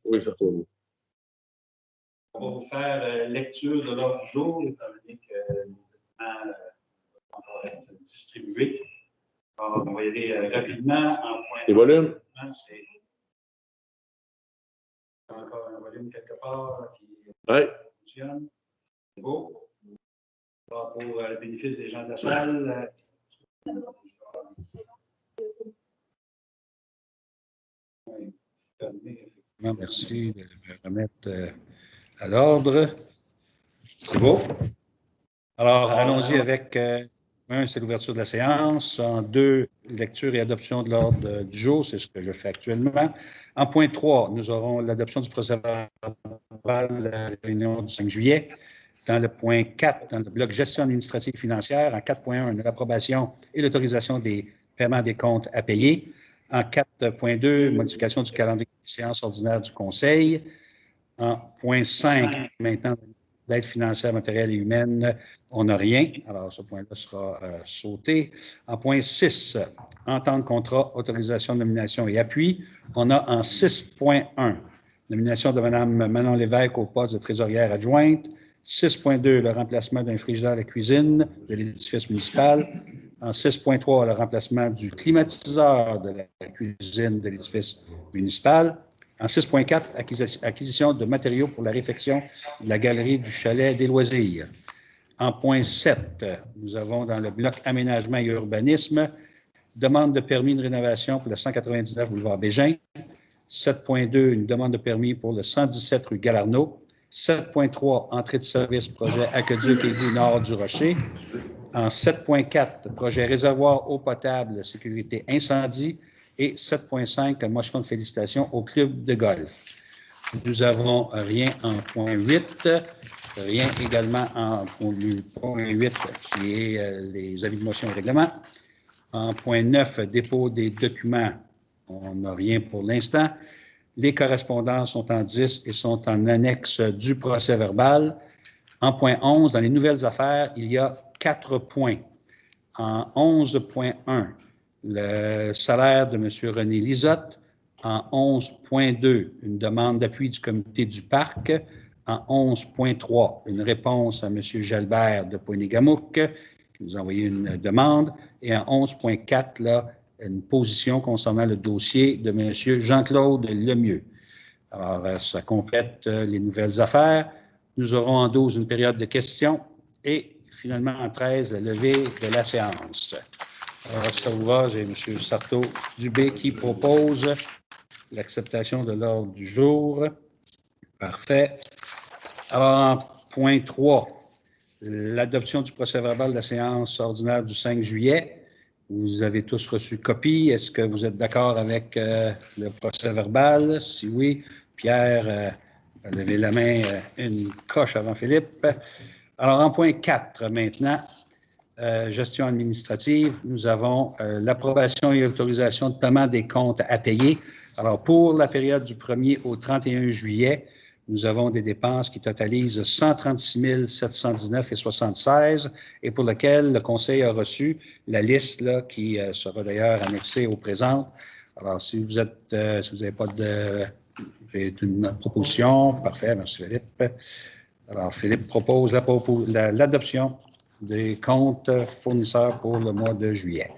Oui, ça tourne. On va vous faire lecture de l'ordre du jour, étant donné que les documents vont être distribués. Alors, on va y aller rapidement en point. Les volumes? C'est encore un volume quelque part qui fonctionne. C'est beau. Alors, pour le bénéfice des gens de la salle. Merci de me remettre à l'ordre. C'est beau. Alors, allons-y avec un, c'est l'ouverture de la séance. En deux, lecture et adoption de l'ordre du jour. C'est ce que je fais actuellement. En point 3, nous aurons l'adoption du procès-verbal de la réunion du 5 juillet. Dans le point 4, dans le bloc gestion administrative et financière, en 4.1, l'approbation et l'autorisation des paiements des comptes à payer. En 4.2, modification du calendrier des séances ordinaires du Conseil. En point 5, maintenant, l'aide financière, matérielle et humaine, on n'a rien. Alors, ce point-là sera sauté. En point 6, entente contrat, autorisation de nomination et appui. On a en 6.1, nomination de Mme Manon Lévesque au poste de trésorière adjointe. 6.2, le remplacement d'un frigidaire de cuisine de l'édifice municipal. En 6.3, le remplacement du climatiseur de la cuisine de l'édifice municipal. En 6.4, acquisition de matériaux pour la réfection de la galerie du chalet des loisirs. En point 7, nous avons dans le bloc aménagement et urbanisme, demande de permis de rénovation pour le 199 boulevard Bégin. 7.2, une demande de permis pour le 117 rue Galarneau. 7.3, entrée de service projet Aqueduc Égout Nord du Rocher. En 7.4, projet réservoir eau potable, sécurité incendie. Et 7.5, motion de félicitations au club de golf. Nous n'avons rien en point 8, rien également en point 8 qui est les avis de motion et règlement. En point 9, dépôt des documents, on n'a rien pour l'instant. Les correspondances sont en 10 et sont en annexe du procès verbal. En point 11, dans les nouvelles affaires, il y a 4 points. En 11.1, le salaire de M. René Lisotte. En 11.2, une demande d'appui du comité du parc. En 11.3, une réponse à M. Jalbert de Poigny-Gamouc, qui nous a envoyé une demande. Et en 11.4, là, une position concernant le dossier de M. Jean-Claude Lemieux. Alors, ça complète les nouvelles affaires. Nous aurons en 12 une période de questions et finalement en 13, la levée de la séance. Alors, ça vous va, j'ai M. Sarto-Dubé qui propose l'acceptation de l'ordre du jour. Parfait. Alors, en point 3, l'adoption du procès-verbal de la séance ordinaire du 5 juillet. Vous avez tous reçu copie. Est-ce que vous êtes d'accord avec le procès-verbal? Si oui, Pierre a levé la main une coche avant Philippe. Alors, en point 4 maintenant, gestion administrative, nous avons l'approbation et l'autorisation de paiement des comptes à payer. Alors, pour la période du 1er au 31 juillet, nous avons des dépenses qui totalisent 136 719,76 et pour lequel le Conseil a reçu la liste là, qui sera d'ailleurs annexée au présent. Alors, si vous n'avez pas une proposition, parfait, merci Philippe. Alors, Philippe propose l'adoption des comptes fournisseurs pour le mois de juillet.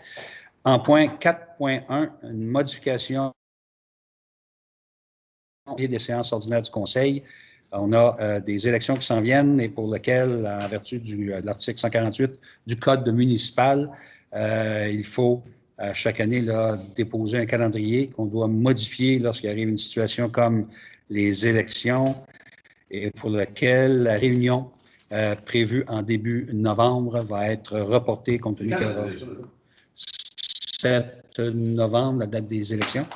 En point 4.1, une modification des séances ordinaires du Conseil. On a des élections qui s'en viennent et pour lesquelles, en vertu de l'article 148 du Code municipal, il faut chaque année là, déposer un calendrier qu'on doit modifier lorsqu'il arrive une situation comme les élections et pour lequel la réunion prévue en début novembre va être reportée compte tenu qu'il y aura 7 novembre, la date des élections.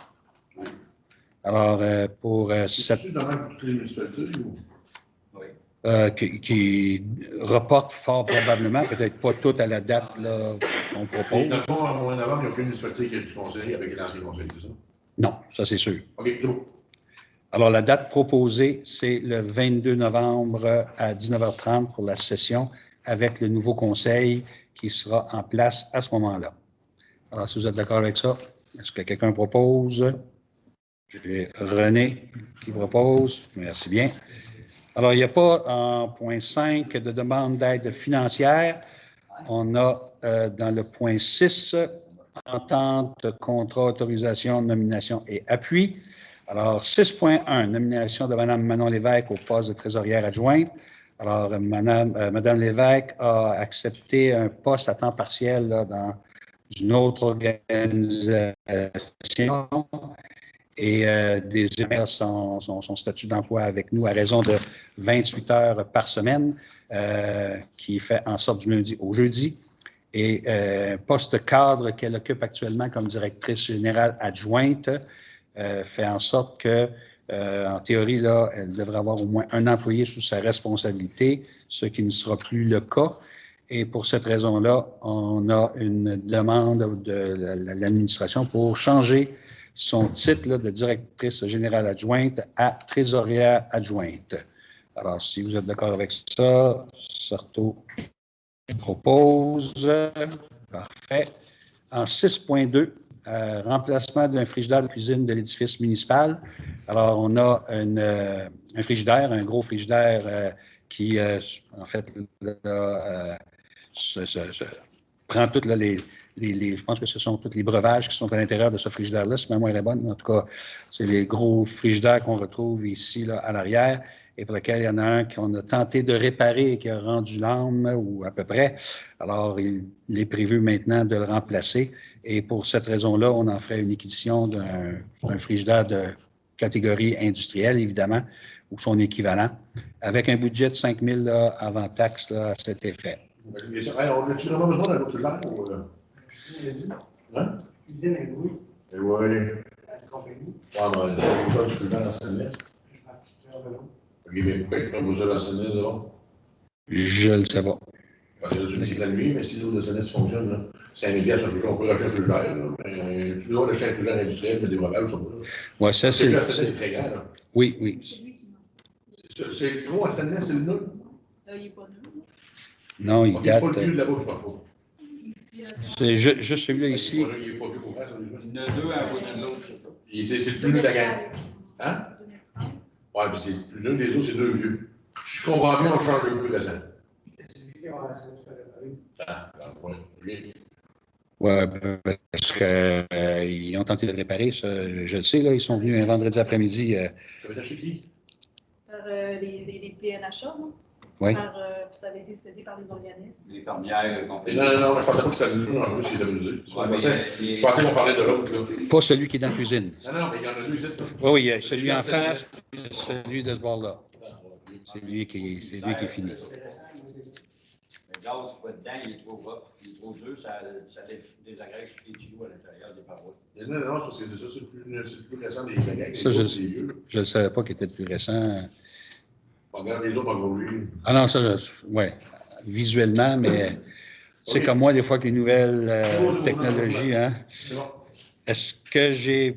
Alors, pour cette... qui reporte fort probablement, peut-être pas tout à la date qu'on propose. Dans le fond, en mois de novembre, il n'y a aucune municipalité qui a du conseil avec l'ancien conseil, c'est ça? Non, ça c'est sûr. OK, c'est bon. Alors, la date proposée, c'est le 22 novembre à 19h30 pour la session avec le nouveau conseil qui sera en place à ce moment-là. Alors, si vous êtes d'accord avec ça, est-ce que quelqu'un propose? J'ai René qui propose. Merci bien. Alors, il n'y a pas en point 5 de demande d'aide financière. On a dans le point 6, entente, contrat, autorisation, nomination et appui. Alors, 6.1, nomination de Mme Manon Lévesque au poste de trésorière adjointe. Alors, Mme Lévesque a accepté un poste à temps partiel là, dans une autre organisation et désire son statut d'emploi avec nous à raison de 28 heures par semaine, qui fait en sorte du lundi au jeudi. Et poste cadre qu'elle occupe actuellement comme directrice générale adjointe fait en sorte que, en théorie, là, elle devrait avoir au moins un employé sous sa responsabilité, ce qui ne sera plus le cas. Et pour cette raison-là, on a une demande de l'administration pour changer son titre là, de directrice générale adjointe à trésorière adjointe. Alors, si vous êtes d'accord avec ça, Sarto propose. Parfait. En 6.2, remplacement d'un frigidaire de cuisine de l'édifice municipal. Alors, on a un frigidaire, un gros frigidaire qui, en fait, prend toutes je pense que ce sont tous les breuvages qui sont à l'intérieur de ce frigidaire-là, si ma mémoire est bonne. En tout cas, c'est les gros frigidaires qu'on retrouve ici, là, à l'arrière, et pour lequel il y en a un qu'on a tenté de réparer et qui a rendu l'âme, ou à peu près. Alors, il est prévu maintenant de le remplacer. Et pour cette raison-là, on en ferait une acquisition d'un frigidaire de catégorie industrielle, évidemment, ou son équivalent, avec un budget de 5 000 là, avant taxe là, à cet effet. On a-tu vraiment besoin d'un autre frigidaire? Hein? Cuisine et Louis. Et oui. La compagnie. Ah, mais c'est ça, du frigidaire dans Saint-Denis. Ok, mais pourquoi il prend besoin dans Saint-Denis, là? Je ne le sais pas. Parce que là, tu me dis que la nuit, mais si les autres de Saint-Denis fonctionnent, là, 5 000 $, on peut racheter un frigidaire, là. Mais tu dois acheter un frigidaire industriel, mais des breuvages, ça va. Oui, ça, c'est. Là, Saint-Denis, c'est très grand, là. Oui, oui. C'est gros à Saint-Denis, c'est le nul? Il n'est pas nul. Non, il Ok, date. c'est pas le vieux de là-bas qui parle pas. C'est juste celui-là ici. Il est pas vieux pour faire, ça, Il y en a deux à côté de l'autre, je sais pas. c'est le plus nul de la gang. Hein? Ouais, puis c'est le plus nul des autres, c'est deux vieux. Je comprends bien, on change un peu de ça. Ah, ouais, oui. Oui, parce qu'ils ont tenté de le réparer, ça, je le sais, là, ils sont venus un vendredi après-midi. Ça veut dire chez qui? Par les PNHA, non? Oui. Ça avait été cédé par les organismes. Les fermières, compagnie. Non, je pensais pas que ça venait en plus, il était amusé. Je pensais qu'on parlait de l'autre, là. Pas celui qui est dans la cuisine. Non, mais il y en a deux ici, ça. Oui, oui, celui en face, celui de ce bord-là. C'est lui qui est fini. Le gaz qui va dedans, il est trop rough, il est trop dur, ça désagrège tous les tuyaux à l'intérieur des parois. Non, parce que c'est le plus récent des gangs. Ça, je ne savais pas qu'il était le plus récent. On regarde les autres encore lui. Ah non, ça, oui, visuellement, mais c'est comme moi, des fois, que les nouvelles technologies, hein. C'est bon. Est-ce que j'ai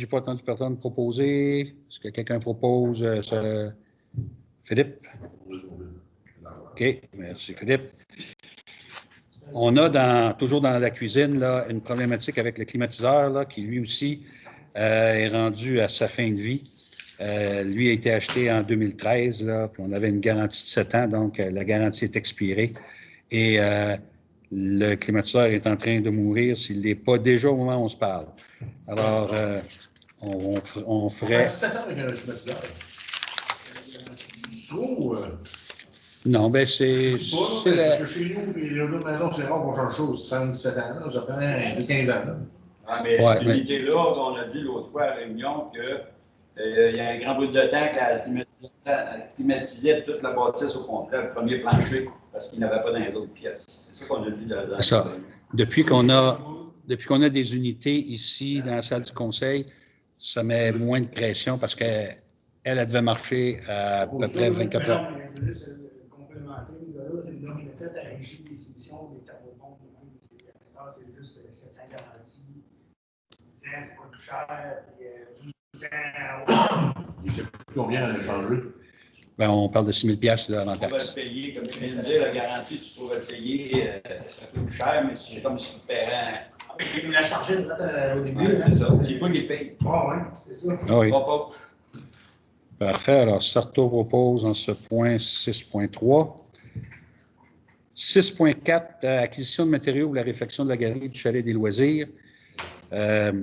pas entendu personne proposer? Est-ce que quelqu'un propose ça? Philippe? OK, merci Philippe. On a toujours dans la cuisine là, une problématique avec le climatiseur là, qui lui aussi est rendu à sa fin de vie. Lui a été acheté en 2013, là, puis on avait une garantie de 7 ans, donc la garantie est expirée. Et le climatiseur est en train de mourir s'il n'est pas déjà au moment où on se parle. Alors, on ferait... 7 ans avec un climatiseur. Trop... Non, ben c'est... Parce que chez nous, puis les autres maisons, c'est rare qu'on change de chose. 5-7 ans, là, ça fait 15 ans. Là. Ah, mais Ouais, cette unité-là, on a dit l'autre fois à la réunion que il y a un grand bout de temps qu'elle climatisait toute la bâtisse au complet, le premier plancher, parce qu'il n'avait pas dans les autres pièces. C'est ça qu'on a dit dans la ça. Depuis qu'on a des unités ici dans la salle du conseil, ça met moins de pression parce qu'elle devait marcher à peu près 24 heures. Complémentaire, c'est une norme faite à régir les émissions des thermopompes, c'est juste 7 ans garantie, 10 ans, c'est pas tout cher, puis 12 ans. Il sait plus combien elle a changé. Ben, on parle de 6 000 $ là, en Tu pourrais taxe. le payer, comme je viens de dire, la garantie, tu pourrais le payer, ça coûte cher, mais c'est comme si tu paiais Il nous l'a chargé au début. Ouais, hein. c'est ça. C'est pas qu'il paye. Ah, ouais, c'est ça. Ah oui. Pas. Parfait. Alors, Sarto propose en ce point 6.3. 6.4, acquisition de matériaux pour la réfection de la galerie du Chalet des Loisirs. Là,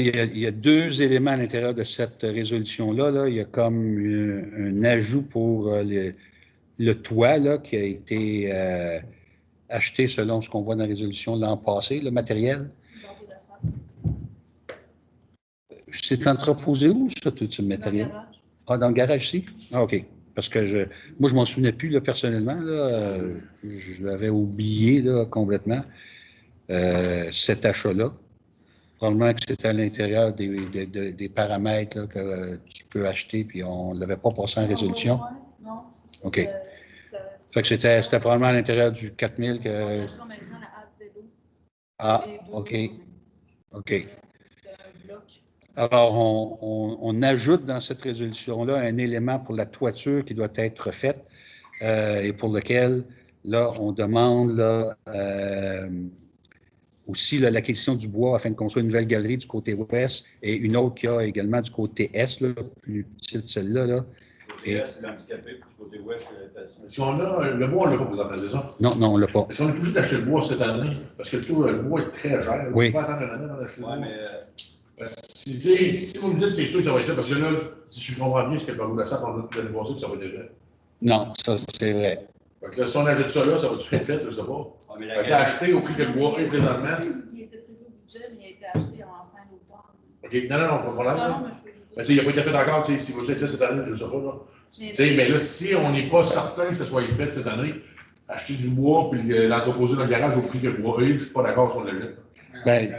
il y a deux éléments à l'intérieur de cette résolution-là. Là. Il y a comme un ajout pour le toit là, qui a été acheté selon ce qu'on voit dans la résolution l'an passé, le matériel. Bordé d'asphalte. C'est entreposé où, ça, tout ce Dans le matériel? garage. Ah, dans le garage ici? Ah, OK. Parce que moi, je ne m'en souvenais plus, là, personnellement. Là, je l'avais oublié là, complètement, cet achat-là. Probablement que c'était à l'intérieur des paramètres là, que tu peux acheter, puis on ne l'avait pas passé en résolution. Non, c'est ça. OK. Fait que c'était probablement à l'intérieur du 4000 que... On achète maintenant la halte vélo. Ah, Les deux, OK. OK. C'est un bloc. Alors, on ajoute dans cette résolution-là un élément pour la toiture qui doit être faite et pour lequel, là, on demande là, aussi l'acquisition du bois afin de construire une nouvelle galerie du côté ouest et une autre qui a également du côté est, là, plus petite celle-là. Là. Côté est, c'est l'handicapé, puis côté ouest, c'est la passion. Si on a le bois, on l'a pas présentement, c'est ça? Non, on ne l'a pas. Est-ce qu'on est obligé d'acheter le bois cette année? Parce que le bois est très cher. Oui. On peut pas attendre une année avant d'acheter le Ouais, bois. mais Si vous me dites c'est sûr que ça va être là, parce que là, si je comprends bien ce qu'elle parle de ça, on a le voir que ça va être vrai. Non, ça, c'est vrai. Fait que là, si on ajoute ça là, ça va-tu être fait, je sais pas. ouais, mais Fait que là, acheter au prix que le bois est présentement. Il était prévu au budget, mais il a été acheté en fin d'automne. OK, non, pas de problème. Non, mais je peux Mais tu sais, il n'a pas été fait encore, tu sais, si vous êtes là cette année, je ne sais pas, là. Tu sais, mais là, si on n'est pas certain que ça soit fait cette année, acheter du bois puis l'entreposer dans le garage au prix que le bois est, je ne suis pas d'accord si on l'achète. Ben,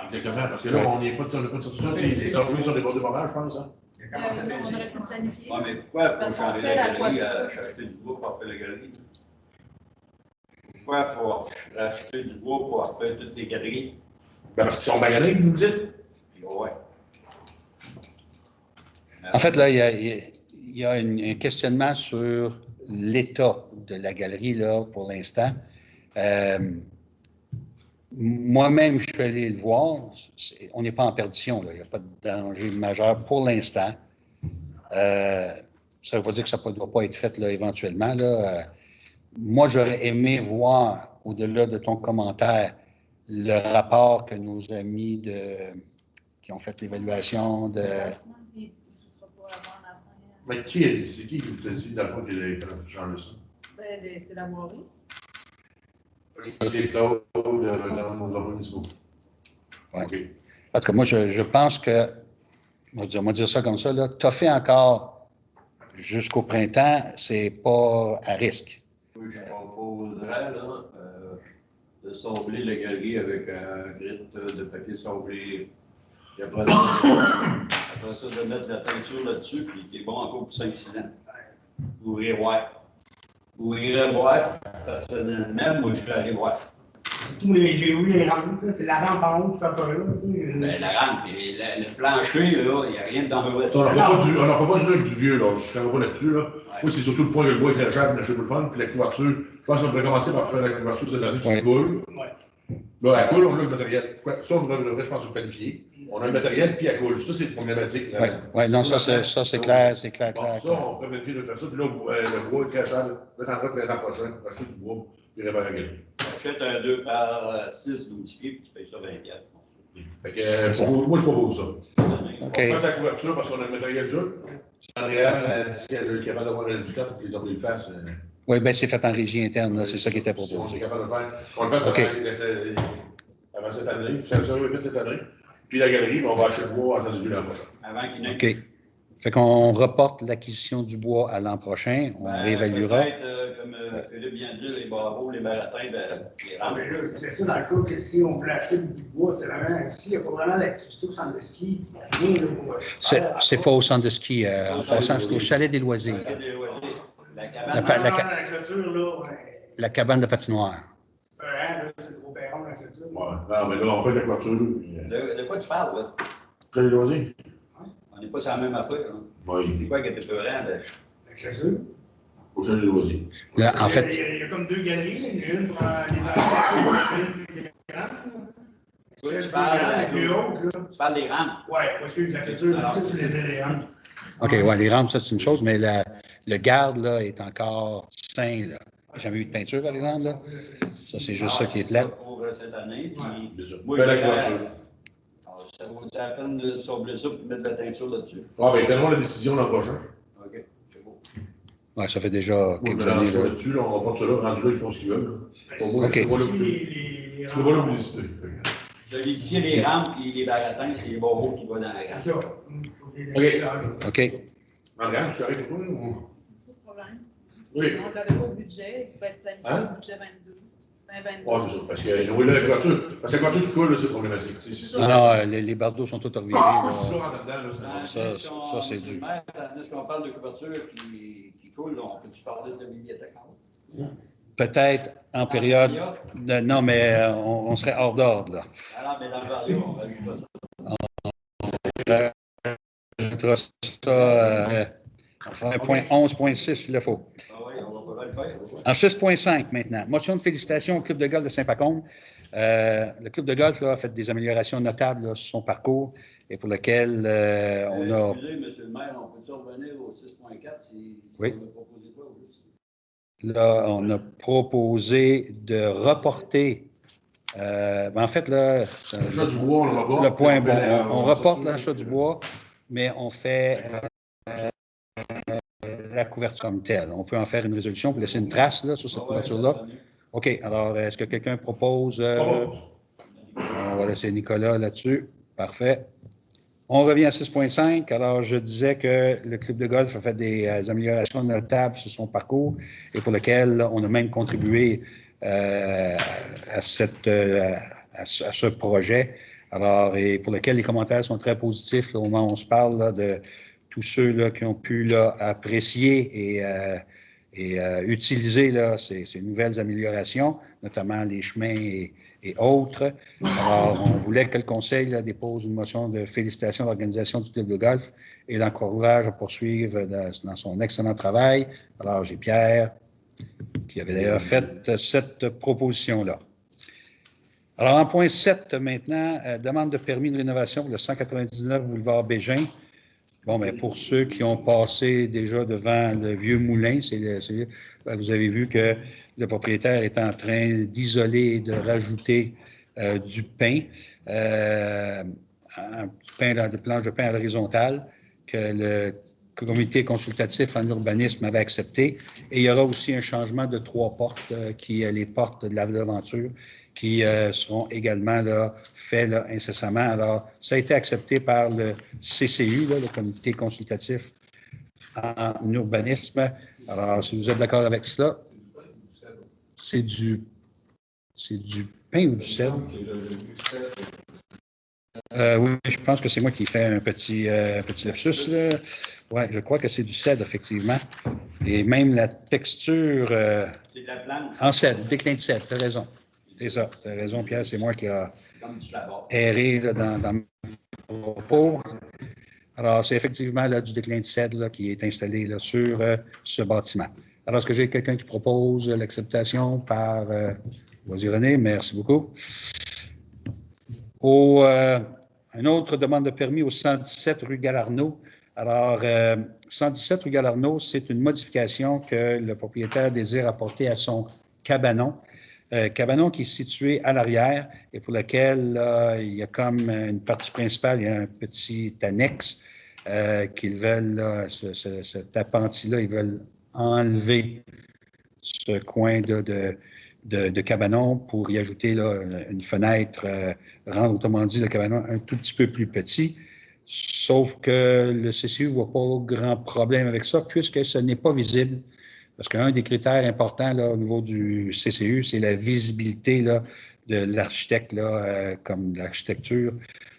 Exactement, parce que là, on n'est pas de tout ça, les employés sont des bords de moment, je pense, hein. Non, on aurait pu le planifier. ouais, mais pourquoi il faut Parce qu'on changer fait la la galerie, toiture. acheter du bois pour faire la galerie? Pourquoi il faut acheter du bois pour faire toutes les galeries? Ben, parce qu'ils sont maganés, vous nous dites. Ouais. en fait, là, il y a un questionnement sur l'état de la galerie, là, pour l'instant. Moi-même, je suis allé le voir. On n'est pas en perdition, là. Il n'y a pas de danger majeur pour l'instant. Ça ne veut pas dire que ça ne doit pas être fait là, éventuellement. Là. Moi, j'aurais aimé voir, au-delà de ton commentaire, le rapport que nos amis qui ont fait l'évaluation de... Le bâtiment, il ne sera pas avant la fin. Mais c'est qui vous a dit, dans le fond, qu'il a changé ça? Ben, c'est la voirie. C'est Claude, dans nos municipaux. Ouais. OK. En tout cas, moi, je pense que, on va dire ça comme ça, là, toffer encore jusqu'au printemps, c'est pas à risque. Oui, je proposerais là, de sabler la galerie avec un grit de papier sablé. Et après ça, de mettre la peinture là-dessus, puis qui est bon encore pour 5-6 ans. Ouvrir voir. Ouvrir voir, personnellement, moi, je vais aller voir. J'ai vu les rampes, là, c'est la rampe en haut qui fait peur, là. Ben, la rampe, le plancher, là, il n'y a rien de dangereux. On n'en fait pas du avec du vieux, là. Je ne pas là-dessus, là. Oui, c'est surtout le point que le bois est très cher, mais je peux le fun. Puis la couverture, je pense qu'on pourrait commencer par faire la couverture cette année qui coule. Ouais. Là, elle coule, on a le matériel. Ça, on devrait, je pense, le planifier. On a le matériel, puis elle coule. Ça, c'est problématique. Oui, non, ça, c'est clair, c'est clair, Bon, clair. ça, on peut planifier de faire ça. Puis là, le bois est très cher. Peut-être en vrai, l'an prochain, acheter du bois, puis réparer la galerie. Achète un 2x6 12 pieds, puis tu payes ça 20$. Fait que, moi, je propose ça. OK. On passe la couverture parce qu'on a le matériel là. C'est en réel, si elle est capable d'avoir un résultat pour que les employés le fassent. Oui, bien, c'est fait en régie interne, là, c'est ça qui était Si on est proposé. capable de le faire. On le fasse OK. avant cette année, ça va être cette année. Puis la galerie, on va acheter le bois en temps de l'an prochain. Avant qu'il n'ait. OK. Fait qu'on reporte l'acquisition du bois à l'an prochain, on réévaluera. Peut-être, comme Philippe vient de dire, les barreaux, les baratins, les Ah, rampes. mais là, c'est ça dans le cas que si on voulait acheter du bois, c'est vraiment, s'il n'y a pas vraiment d'activité au centre de ski, il n'y a rien là pour faire. C'est pas au centre de ski, en passant, c'est au chalet des loisirs. La La cabane. La clôture, là, ouais. La cabane de patinoire. Là, c'est le gros perron, la clôture. Ouais. Non, mais là, on fait la couverture. De quoi tu parles, là? J'ai les loisirs. On n'est pas sur la même affaire, là. Oui. C'est quoi qui était peurant, là? La clôture. Au chalet des loisirs. Là, en fait, Il y a comme deux galeries, là. Il y en a une pour les enfants, une plus grande. Oui, Celle tu plus parles, grande, la plus haute, là. Tu parles des rampes. Ouais, parce que la culture, Alors, c'est les rampes. OK, ouais, les rampes, ça, c'est une chose, mais le garde, là, est encore sain, là. Il n'y a jamais eu de peinture, par exemple, là. Ça, c'est juste ça qui est plat. Pour cette année. Puis, Déjà. moi, Belle hier, couverture. alors, ça vaut la peine de sabler ça et mettre de la teinture là-dessus. Ah, ben, donne-moi la décision l'an prochain. OK, c'est beau. Ouais, ça fait déjà Moi, je quelques me lance années, pas là. là-dessus, là, on va prendre ça là, rendu là, ils font ce qu'ils veulent. Là. Pour moi, OK. je ne Les fais pas la publicité. Solidifier les rampes et les baratins, c'est les barreaux qui vont dans la C'est rampe. ça. OK. Marianne, je suis correct pour toi? Ou... Pas de problème. Oui. On ne l'avait pas au budget, il pouvait être planifié Hein? au budget 22. 22. Ah, c'est ça. Parce que oui, là, la couverture, parce que la couverture qui coule, là, c'est problématique. C'est Non, non, les bardeaux sont tous revirés, là. C'est en dedans, là. Ça, c'est du- Est-ce qu'on parle de couverture qui coule, on peut-tu parler de bibliothèque en haut? Peut-être en période... non, mais on serait hors d'ordre, là. Alors, mais dans le vario, on rajoute pas ça. On mettra ça enfin, 11.6 s'il le faut. Ah oui, on va le faire. En 6.5 maintenant. Motion de félicitations au Club de golf de Saint-Pacôme. Le Club de golf là, a fait des améliorations notables là, sur son parcours et pour lequel on a... Excusez, M. le maire, on peut-tu revenir au 6.4 si Oui. on a proposé quoi au juste? Là, on a proposé de reporter... en fait, là... L'achat du bois, on le reporte. Le point bon. On On reporte l'achat du bois, mais on fait la couverture comme telle. On peut en faire une résolution pour laisser une trace là, sur cette couverture-là. OK. Alors, est-ce que quelqu'un propose... on va laisser Nicolas là-dessus. Parfait. On revient à 6.5. Alors, je disais que le club de golf a fait des améliorations notables sur son parcours et pour lequel on a même contribué à ce projet. Alors, et pour lequel les commentaires sont très positifs là, au moment où on se parle là, de tous ceux là, qui ont pu là, apprécier et utiliser là, ces nouvelles améliorations, notamment les chemins et autres. Alors, on voulait que le Conseil là, dépose une motion de félicitations à l'organisation du club de golf et l'encourage à poursuivre dans son excellent travail. Alors, j'ai Pierre, qui avait d'ailleurs fait cette proposition-là. Alors, en point 7 maintenant, demande de permis de rénovation pour le 199 boulevard Bégin. Bon, bien, pour ceux qui ont passé déjà devant le vieux moulin, vous avez vu que le propriétaire est en train d'isoler et de rajouter du pain, un petit pain de planche de pain à l'horizontale que le comité consultatif en urbanisme avait accepté. Et il y aura aussi un changement de 3 portes, les portes de l'aventure, qui seront également là, faits là, incessamment. Alors, ça a été accepté par le CCU, là, le comité consultatif en urbanisme. Alors, si vous êtes d'accord avec cela, c'est du pain ou du sel? Oui, je pense que c'est moi qui fais un petit lapsus. Oui, je crois que c'est du cèdre, effectivement. Et même la texture C'est de la planche. en cèdre, déclin de cèdre, tu as raison. C'est ça, tu as raison, Pierre, c'est moi qui ai Comme du tabac. erré là, dans mes propos. Alors, c'est effectivement là, du déclin de cèdre là, qui est installé là, sur ce bâtiment. Alors, est-ce que j'ai quelqu'un qui propose l'acceptation par... vas-y, René, merci beaucoup. Une autre demande de permis au 117 rue Galarno. Alors, 117 rue Galarno, c'est une modification que le propriétaire désire apporter à son cabanon. Cabanon qui est situé à l'arrière et pour lequel il y a comme une partie principale, il y a un petit annexe qu'ils veulent, cet appentis-là, ils veulent enlever ce coin de cabanon pour y ajouter là, une fenêtre, rendre autrement dit le cabanon un tout petit peu plus petit. Sauf que le CCU ne voit pas grand problème avec ça puisque ce n'est pas visible. Parce qu'un des critères importants là, au niveau du CCU, c'est la visibilité là, de l'architecte, comme l'architecture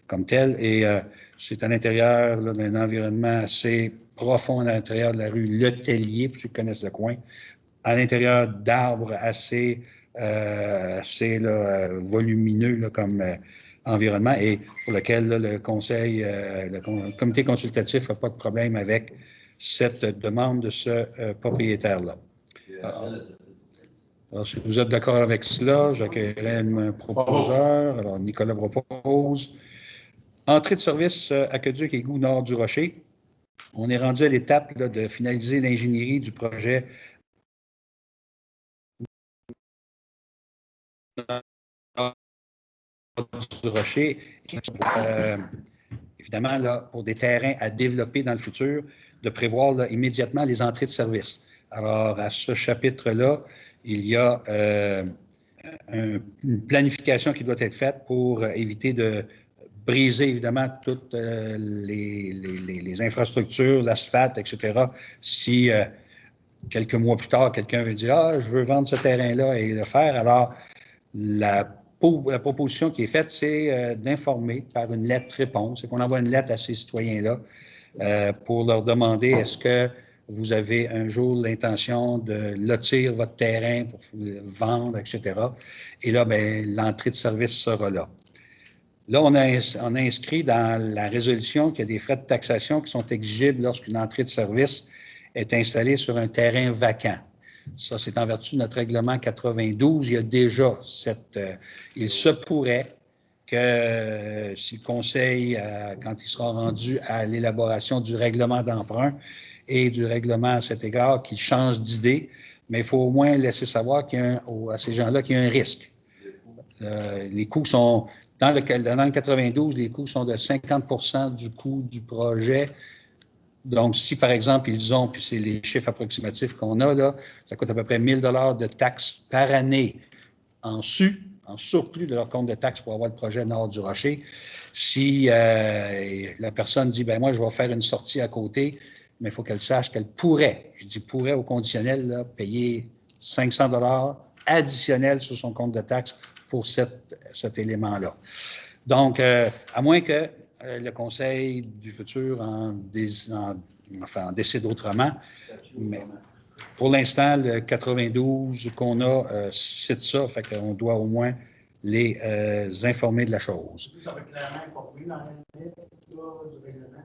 comme telle. Et c'est à l'intérieur d'un environnement assez profond à l'intérieur de la rue Le Tellier, pour ceux qui connaissent le coin, à l'intérieur d'arbres assez volumineux là, comme environnement et pour lequel là, le conseil, comité consultatif n'a pas de problème avec cette demande de ce propriétaire-là. Alors, si vous êtes d'accord avec cela, j'accueillerai un proposeur. Alors, Nicolas propose. Entrée de service aqueduc égout nord du Rocher. On est rendu à l'étape là, de finaliser l'ingénierie du projet du Rocher. Évidemment, là, pour des terrains à développer dans le futur, de prévoir là, immédiatement les entrées de service. Alors, à ce chapitre-là, il y a une planification qui doit être faite pour éviter de briser, évidemment, toutes les infrastructures, l'asphalte, etc. Si quelques mois plus tard, quelqu'un veut dire « Ah, je veux vendre ce terrain-là et le faire », alors la proposition qui est faite, c'est d'informer par une lettre-réponse, c'est qu'on envoie une lettre à ces citoyens-là pour leur demander est-ce que vous avez un jour l'intention de lotir votre terrain pour vendre, etc. Et là, bien, l'entrée de service sera là. Là, on a inscrit dans la résolution qu'il y a des frais de taxation qui sont exigibles lorsqu'une entrée de service est installée sur un terrain vacant. Ça, c'est en vertu de notre règlement 92. Il y a déjà il se pourrait que si le Conseil, quand il sera rendu à l'élaboration du règlement d'emprunt et du règlement à cet égard, qu'il change d'idée, mais il faut au moins laisser savoir à ces gens-là qu'il y a un risque. Les coûts sont, dans le 92, les coûts sont de 50% du coût du projet. Donc, si, par exemple, ils ont, puis c'est les chiffres approximatifs qu'on a, là, ça coûte à peu près 1 000 $ de taxes par année en surplus de leur compte de taxes pour avoir le projet Nord du Rocher. Si la personne dit, ben moi, je vais faire une sortie à côté, mais il faut qu'elle sache qu'elle pourrait, je dis pourrait au conditionnel, là, payer 500 $ additionnels sur son compte de taxes pour cet élément-là. Donc, à moins que le Conseil du futur en décide autrement. Mais pour l'instant, le 92 qu'on a cite ça, fait qu'on doit au moins les informer de la chose. Ça va être clairement informé dans la lettre du règlement?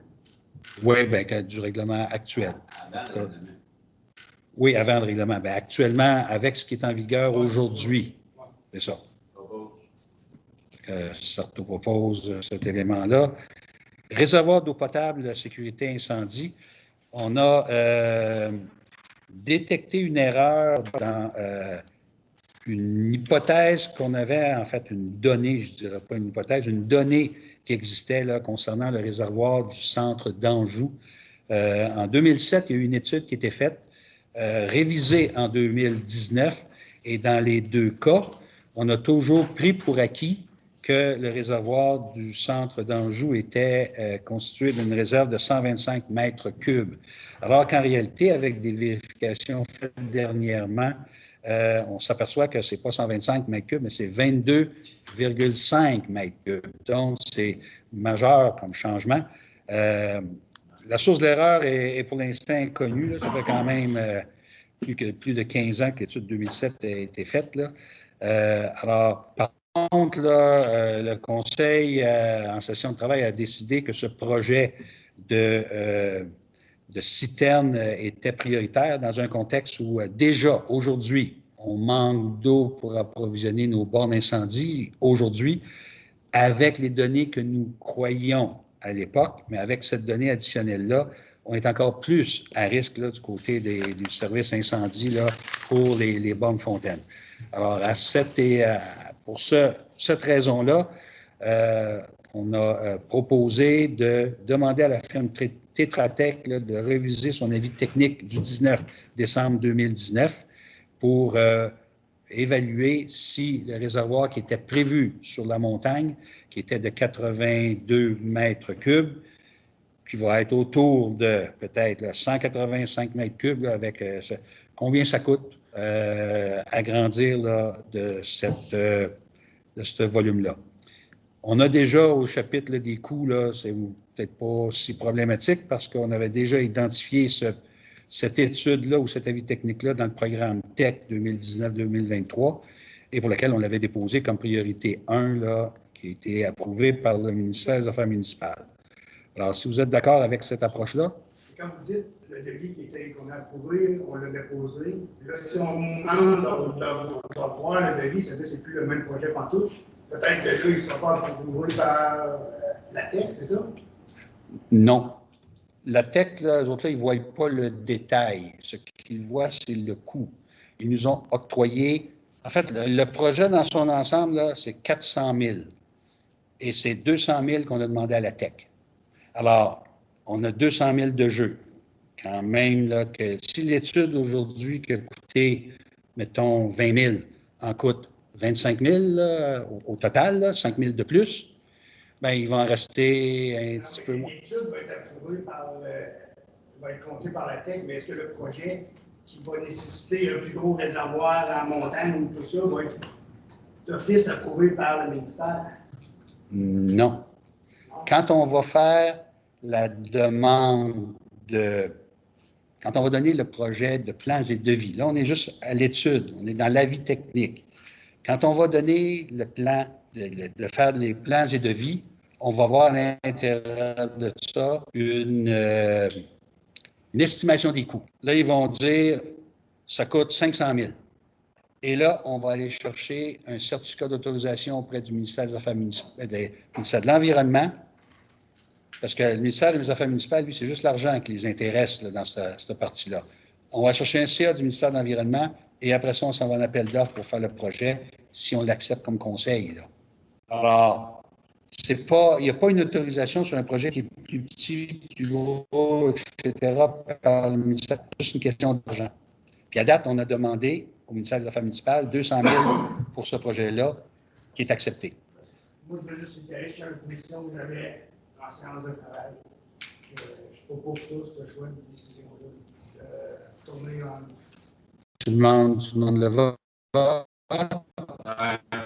Oui, bien, du règlement actuel. Oui, avant le règlement. Bien, actuellement, avec ce qui est en vigueur aujourd'hui, c'est ça. Sarto propose cet élément-là. Réservoir d'eau potable, sécurité incendie. On a détecté une erreur dans une hypothèse qu'on avait, en fait, une donnée, je ne dirais pas une hypothèse, une donnée qui existait là, concernant le réservoir du centre d'Anjou. En 2007, il y a eu une étude qui était faite, révisée en 2019, et dans les deux cas, on a toujours pris pour acquis que le réservoir du centre d'Anjou était constitué d'une réserve de 125 mètres cubes. Alors qu'en réalité, avec des vérifications faites dernièrement, on s'aperçoit que ce n'est pas 125 mètres cubes, mais c'est 22,5 mètres cubes. Donc, c'est majeur comme changement. La source de l'erreur est pour l'instant inconnue. Là. Ça fait quand même plus de 15 ans que l'étude 2007 a été faite. Là. Alors, par contre, là, le Conseil, en session de travail, a décidé que ce projet de citerne était prioritaire dans un contexte où déjà, aujourd'hui, on manque d'eau pour approvisionner nos bornes d'incendie. Aujourd'hui, avec les données que nous croyions à l'époque, mais avec cette donnée additionnelle-là, on est encore plus à risque là, du côté du service incendie là, pour les bornes fontaines. Alors, pour cette raison-là, on a proposé de demander à la firme Tetra Tech là, de réviser son avis technique du 19 décembre 2019 pour évaluer si le réservoir qui était prévu sur la montagne, qui était de 82 mètres cubes, qui va être autour de peut-être 185 mètres cubes, là, avec combien ça coûte agrandir là, de ce volume-là. On a déjà au chapitre là, des coûts, là, c'est peut-être pas si problématique parce qu'on avait déjà identifié cette étude-là ou cet avis technique-là dans le programme TEC 2019-2023 et pour lequel on l'avait déposé comme priorité 1, là, qui a été approuvé par le ministère des Affaires municipales. Alors, si vous êtes d'accord avec cette approche-là? Quand vous dites le devis qu'on a approuvé, on l'a déposé, là, si on demande de voir le devis, c'est-à-dire que ce n'est plus le même projet pantoute, peut-être que là, il ne sera pas approuvé par la TEC, c'est ça? Non. La TEC, là, eux autres, là, ils ne voient pas le détail. Ce qu'ils voient, c'est le coût. Ils nous ont octroyé. En fait, le projet dans son ensemble, là, c'est 400 000. Et c'est 200 000 qu'on a demandé à la TEC. Alors, on a 200 000 de jeu. Quand même, là, que si l'étude aujourd'hui qui a coûté, mettons, 20 000, en coûte 25 000 là, au total, là, 5 000 de plus, bien, il va en rester un petit peu moins. L'étude va être approuvée va être comptée par la TEC, mais est-ce que le projet qui va nécessiter un plus gros réservoir en montagne ou tout ça va être d'office approuvé par le ministère? Non. Quand on va faire la demande quand on va donner le projet de plans et devis, là, on est juste à l'étude, on est dans l'avis technique. Quand on va donner le plan, de faire les plans et devis, on va voir à l'intérieur de ça une estimation des coûts. Là, ils vont dire, ça coûte 500 000. Et là, on va aller chercher un certificat d'autorisation auprès du ministère des Affaires municipales, du ministère de l'Environnement, parce que le ministère des Affaires municipales, lui, c'est juste l'argent qui les intéresse là, dans cette partie-là. On va chercher un CA du ministère de l'Environnement et après ça, on s'en va en appel d'offres pour faire le projet si on l'accepte comme conseil. Là. Alors, il n'y a pas une autorisation sur un projet qui est plus petit, plus gros, etc. par le ministère. C'est juste une question d'argent. Puis à date, on a demandé au ministère des Affaires municipales 200 000 pour ce projet-là qui est accepté. Moi, je veux juste éclairer, je suis une position que j'avais en séance de travail. Je ne suis pas pour ça, ce choix de décision-là. Tourner en. Tu demandes le vote.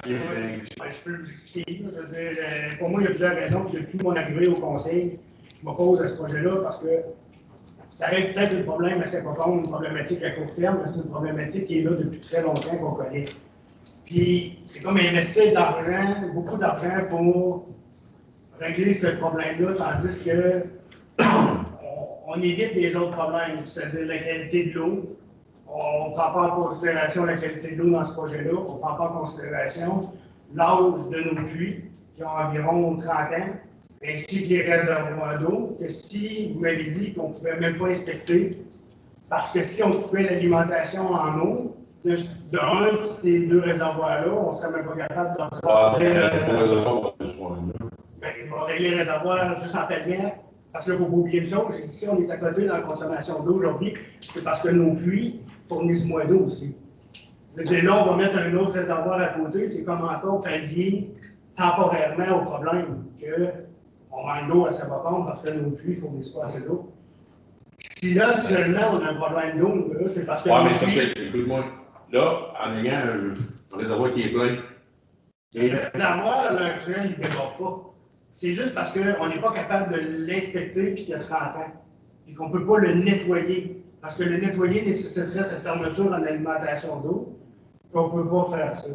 Je peux vous expliquer. Je veux dire, pour moi, il y a plusieurs raisons. Depuis mon arrivée au conseil, je m'oppose à ce projet-là parce que ça règle peut-être un problème assez important, une problématique à court terme, mais c'est une problématique qui est là depuis très longtemps qu'on connaît. Puis, c'est comme investir de l'argent, beaucoup d'argent pour régler ce problème-là, tandis que on évite les autres problèmes, c'est-à-dire la qualité de l'eau. On ne prend pas en considération la qualité de l'eau dans ce projet-là. On ne prend pas en considération l'âge de nos puits, qui ont environ 30 ans, ainsi que les réservoirs d'eau, que si vous m'avez dit qu'on ne pouvait même pas inspecter, parce que si on coupait l'alimentation en eau, de un de ces deux réservoirs-là, on ne serait même pas capable d'en faire. Il va régler le réservoir juste en plénière, parce qu'il ne faut pas oublier une chose, si on est à côté dans la consommation d'eau aujourd'hui, c'est parce que nos puits fournissent moins d'eau aussi. Je veux dire, là, on va mettre un autre réservoir à côté, c'est comme encore pallier temporairement au problème qu'on manque d'eau à Saint-Bacon parce que nos puits ne fournissent pas assez d'eau. Si là, actuellement, on a un problème d'eau, c'est parce que. Oui, mais c'est parce que, écoute-moi, là, en ayant un réservoir qui est plein. Le réservoir, à l'heure actuelle, il ne déborde pas. C'est juste parce qu'on n'est pas capable de l'inspecter puis qu'il y a 30 ans. Et qu'on ne peut pas le nettoyer. Parce que le nettoyer nécessiterait cette fermeture en alimentation d'eau. On ne peut pas faire ça.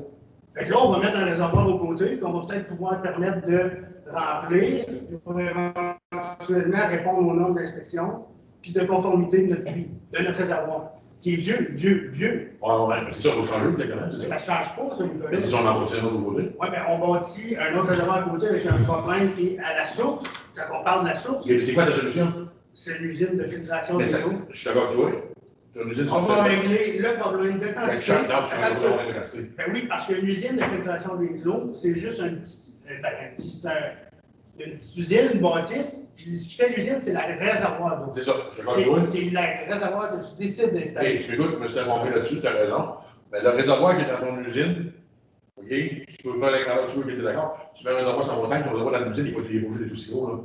Fait que là, on va mettre un réservoir au côté qu'on va peut-être pouvoir permettre de remplir pour éventuellement répondre aux normes d'inspection puis de conformité de notre puits, de notre réservoir, qui est vieux. Ouais, c'est ça, il faut changer peut-être. Ça ne change pas, ça, Nicolas. Mais si on en bâtit un autre côté. Oui, mais on bâtit un autre réservoir à côté avec un problème qui est à la source. Quand on parle de la source, C'est quoi ta solution? c'est l'usine de filtration de l'eau. Je suis d'accord avec toi. On va régler le problème de quantité. quantité. Ben oui, parce qu'une usine de filtration de l'eau, c'est juste une petite usine, une bâtisse, puis ce qui fait l'usine, c'est le réservoir d'eau. C'est ça, je suis d'accord avec toi. C'est le réservoir que tu décides d'installer. Hey, tu m'écoutes, je me suis informé là-dessus, tu as raison. Mais le réservoir qui est dans ton usine, OK, tu peux faire la grandeur que tu veux, qui était d'accord. Tu mets un réservoir sans montagne, ton réservoir dans l'usine, il va te bouger des tout si gros, là.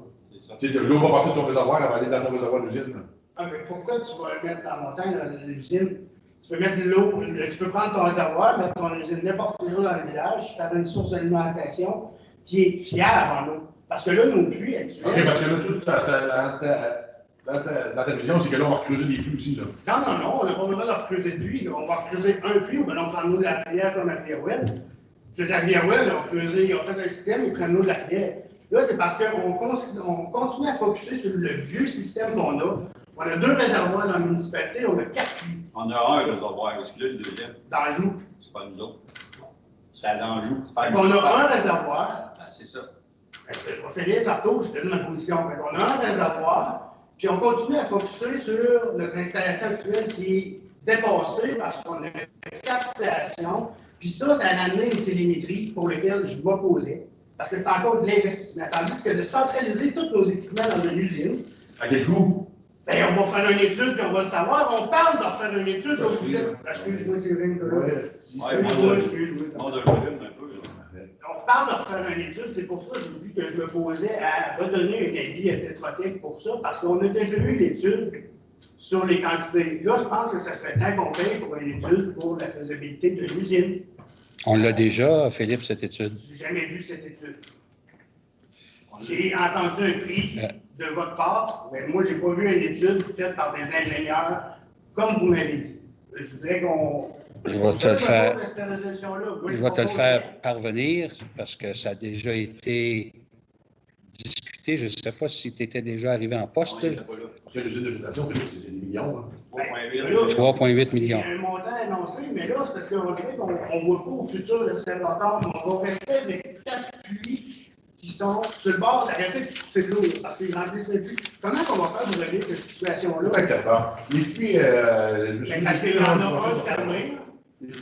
Tu sais, l'eau va partir de ton réservoir, elle va aller dans ton réservoir d'usine. Ah, mais pourquoi tu vas le mettre dans la montagne, dans l'usine? Tu peux mettre l'eau, tu peux prendre ton réservoir, mettre ton usine n'importe où dans le village, faire une source d'alimentation qui est fiable en eau. Parce que là, nos puits actuels. OK, parce que là, toute dans ta vision, c'est que là, on va creuser des puits aussi, là. Non, on n'a pas besoin de recreuser de puits. On va recreuser un puits, ou bien on prend l'eau de la rivière comme la rivière Well. Je veux dire, la rivière Well, ils ont fait un système, ils prennent l'eau de la rivière. Là, c'est parce qu'on continue à focuser sur le vieux système qu'on a. On a 2 réservoirs dans la municipalité, on a 4 puits. On a un réservoir, excusez le deuxième. D'Anjou. C'est pas nous autres. C'est à l'Anjou. On a un réservoir. Ah, c'est ça. Je vais finir ça tôt, je donne ma position. On a un réservoir, puis on continue à focuser sur notre installation actuelle qui est dépassée parce qu'on a 4 stations. Puis ça a amené une télémétrie pour laquelle je m'opposais. Parce que c'est encore de l'investissement. Tandis que de centraliser tous nos équipements dans une usine. À quel coût? Bien, on va faire une étude, puis on va le savoir. On parle de refaire une étude. Excuse-moi, Cyril. On a le volume un peu. On parle de refaire une étude, c'est pour ça que je vous dis que je me posais à redonner un avis à Tetra Tech pour ça, parce qu'on a déjà eu l'étude sur les quantités. Là, je pense que ça serait temps qu'on paye pour une étude pour la faisabilité de l'usine. On l'a déjà, Philippe, cette étude. J'ai jamais vu cette étude. J'ai entendu un prix de votre part, mais moi, j'ai pas vu une étude faite par des ingénieurs, comme vous m'avez dit. Je voudrais qu'on... Je vais te le faire parvenir parce que ça a déjà été discuté. Je ne sais pas si tu étais déjà arrivé en poste. L'usine de filtration, c'est des millions. 3,8 millions. C'est un montant annoncé, mais là, c'est parce qu'on dirait qu'on ne voit pas au futur de cet entente. On va rester avec 4 puits qui sont sur le bord de la réalité du c'est lourd, parce qu'ils remplissent les puits. Comment on va faire pour régler cette situation-là? Les puits, parce qu'il y en a un fermé.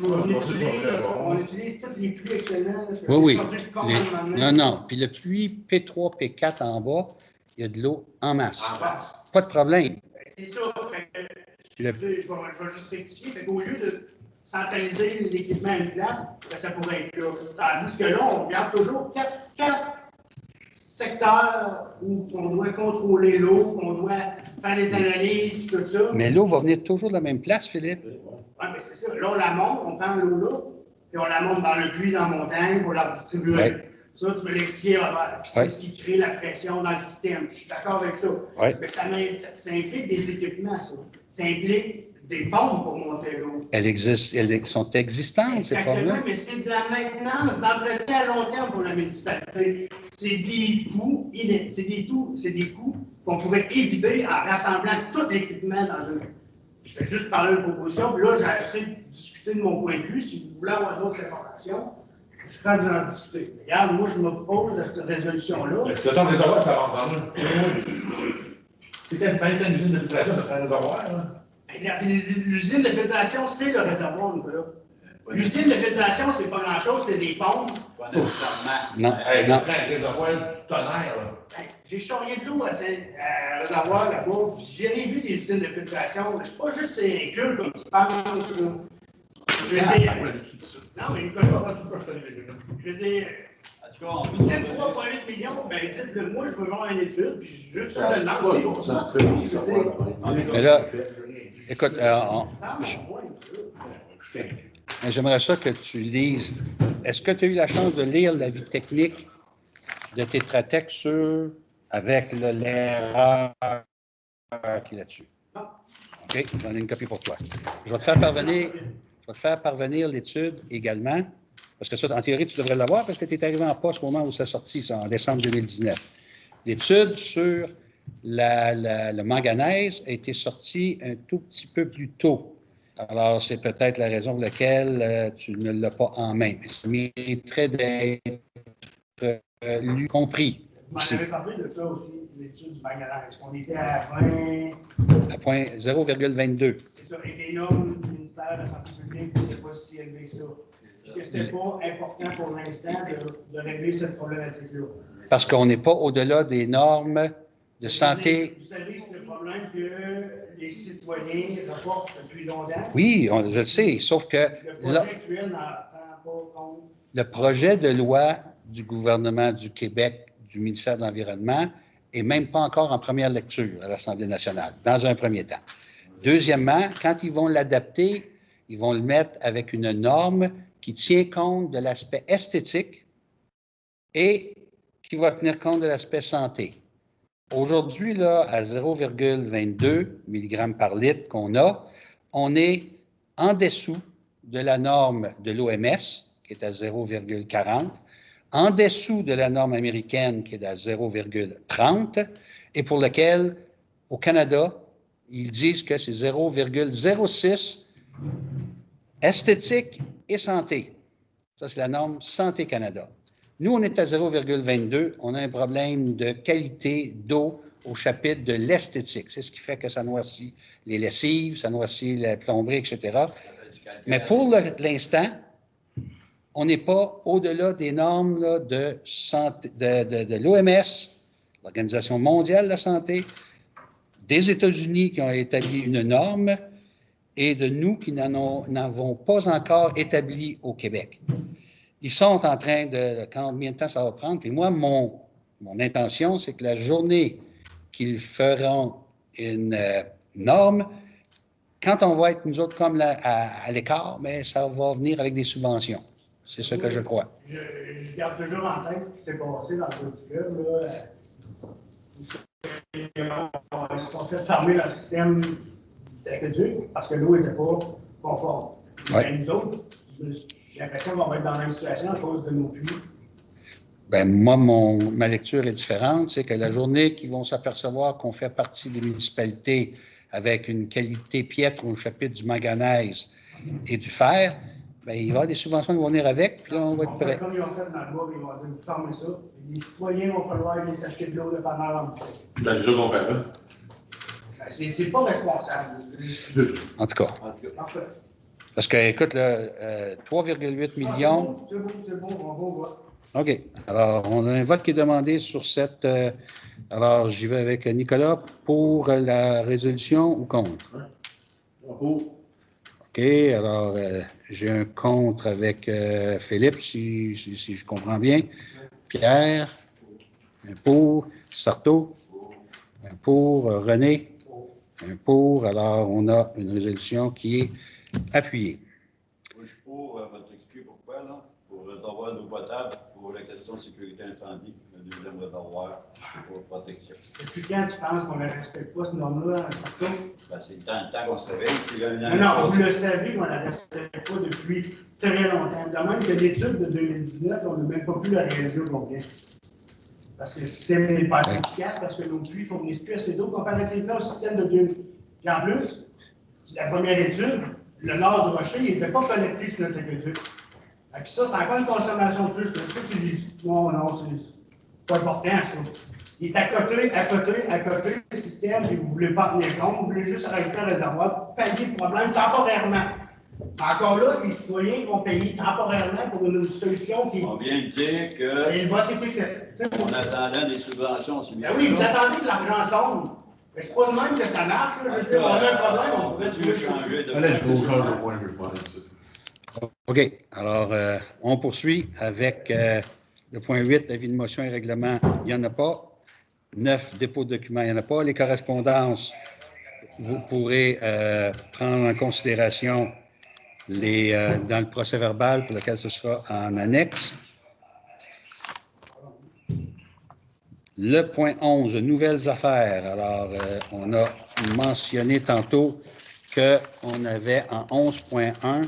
On utilise tous les puits actuellement. Oui. Non. Puis le puits P3, P4 en bas, il y a de l'eau en masse. Pas de problème. C'est ça. Je vais juste rectifier. Au lieu de centraliser l'équipement à une place, ça pourrait être là. Tandis que là, on regarde toujours 4 secteurs où on doit contrôler l'eau, on doit faire des analyses, tout ça. Mais l'eau va venir toujours de la même place, Philippe. Oui, mais c'est ça. Là, on la monte, on prend l'eau là, puis on la monte dans le puits, dans la montagne, pour la distribuer. Oui. Ça, tu peux l'expliquer avant. Puis c'est ce qui crée la pression dans le système. Je suis d'accord avec ça. Oui. Mais ça implique des équipements, ça. Ça implique des pompes pour monter l'eau. Elles sont existantes, ces pommes-là. pommes-là. Mais c'est de la maintenance, d'entretien à long terme pour la municipalité. C'est des coûts qu'on pourrait éviter en rassemblant tout l'équipement dans une. Je vais juste parler de proposition, puis là, j'ai essayé de discuter de mon point de vue. Si vous voulez avoir d'autres informations, je serais prêt à en discuter. Mais regarde, moi, je m'oppose à cette résolution-là. La situation des réservoirs, ça rentre dans là. C'est quand même une usine de filtration, ça prend un réservoir. L'usine de filtration, c'est le réservoir, Nicolas. L'usine de filtration, c'est pas grand-chose, c'est des pompes. Pas nécessairement. Non. Ça prend un réservoir du tonnerre. J'ai charrié de l'eau à un réservoir là-bas, puis j'ai rien vu des usines de filtration. Je suis pas juste ces inculs comme tu penses. Je veux dire. Non, mais Nicolas, je veux dire. Vous dites 3,8 millions, ben dites-le moi, je veux voir une étude, puis juste ça demande. Mais là, écoute, j'aimerais ça que tu lises. Est-ce que tu as eu la chance de lire l'avis technique de Tetra Tech avec l'erreur qui est là-dessus? OK, j'en ai une copie pour toi. Je vais te faire parvenir l'étude également, parce que ça, en théorie, tu devrais l'avoir parce que tu es arrivé en poste au moment où ça sorti, ça, en décembre 2019. L'étude sur le manganèse a été sortie un tout petit peu plus tôt. Alors, c'est peut-être la raison pour laquelle tu ne l'as pas en main. Mais ça mériterait d'être lu, compris. Vous m'avez parlé de ça aussi, l'étude du manganèse. On était à 20... À point 0,22. C'est ça, et les normes du ministère de la Santé publique n'étaient pas si élevées que ça. Que ce n'était pas important pour l'instant de régler cette problématique-là. Parce qu'on n'est pas au-delà des normes de santé. Vous savez, c'est le problème que les citoyens rapportent depuis longtemps. Oui, je le sais, sauf que le projet actuel n'en prend pas compte. Le projet de loi du gouvernement du Québec, du ministère de l'Environnement, n'est même pas encore en première lecture à l'Assemblée nationale, dans un premier temps. Deuxièmement, quand ils vont l'adapter, ils vont le mettre avec une norme qui tient compte de l'aspect esthétique et qui va tenir compte de l'aspect santé. Aujourd'hui, là, à 0,22 mg par litre qu'on a, on est en dessous de la norme de l'OMS, qui est à 0,40, en dessous de la norme américaine, qui est à 0,30, et pour laquelle, au Canada, ils disent que c'est 0,06 esthétique et santé. Ça, c'est la norme Santé Canada. Nous, on est à 0,22. On a un problème de qualité d'eau au chapitre de l'esthétique. C'est ce qui fait que ça noircit les lessives, ça noircit la plomberie, etc. Mais pour l'instant, on n'est pas au-delà des normes là, de l'OMS, l'Organisation mondiale de la santé, des États-Unis qui ont établi une norme et de nous qui n'avons pas encore établi au Québec. Ils sont en train de... Combien de temps ça va prendre? Puis moi, mon intention, c'est que la journée qu'ils feront une norme, quand on va être, nous autres, comme à l'écart, mais ça va venir avec des subventions. C'est ce que je crois. Je garde toujours en tête ce qui s'est passé dans le fleuve. Ils se sont fait fermer leur système d'aqueduc parce que l'eau n'était pas conforme. Ouais. Nous autres, j'ai l'impression qu'on va être dans la même situation à cause de nos puits. Ben moi, ma lecture est différente. C'est que la journée qu'ils vont s'apercevoir qu'on fait partie des municipalités avec une qualité piètre au chapitre du manganèse et du fer, ben, il va y avoir des subventions qui vont venir avec, puis là, on va être prêt. Comme ils ont fait dans le bois, ils vont dire, vous fermez ça. Les citoyens vont falloir aller s'acheter de l'eau de pendant longtemps. Ben, c'est ça qu'on fait, hein? Ben, c'est pas responsable. En tout cas. Parfait. Parce que, écoute, 3,8 millions. C'est bon, on va au vote. OK. Alors, on a un vote qui est demandé sur cette... alors, j'y vais avec Nicolas. Pour la résolution ou contre? Pour. OK. Alors, j'ai un contre avec Philippe, si je comprends bien. Pierre, un pour. Sarto, un pour. René, un pour. Alors, on a une résolution qui est appuyée. Moi, je suis pour votre exclu. Pourquoi, là? Pour réservoir d'eau potable, pour la question de sécurité incendie, le deuxième réservoir pour protection. Depuis quand tu penses qu'on ne respecte pas ce norme-là, Sarto? Ben, c'est le temps qu'on se réveille. Non, vous le savez qu'on ne la respecte pas depuis très longtemps. De même que l'étude de 2019, on n'a même pas pu la réaliser au complet. Parce que le système n'est pas assez efficace, parce que nos puits fournissent plus assez d'eau comparativement au système de 2000. Et en plus, la première étude, le nord du rocher, il n'était pas connecté sur notre aqueduc. Puis ça, c'est encore une consommation de plus. Ça, c'est des... Non, c'est pas important, ça. Il est à côté, le système, et vous ne voulez pas tenir compte, vous voulez juste rajouter un réservoir, payer le problème temporairement. Encore là, c'est les citoyens qui vont payer temporairement pour une solution qui... On vient de dire que... Et le vote était fait. On attendait des subventions. Ben oui, vous attendez que l'argent tombe. Mais c'est pas de même que ça marche. Là. Je veux dire, on a un problème, on pourrait trouver changer de... Allez, je vais changer de point que je pense. OK. Alors, on poursuit avec le point 8, avis de motion et règlement. Il n'y en a pas. 9, dépôt de documents. Il n'y en a pas. Les correspondances, vous pourrez prendre en considération dans le procès verbal pour lequel ce sera en annexe. Le point 11, nouvelles affaires. Alors, on a mentionné tantôt qu'on avait en 11.1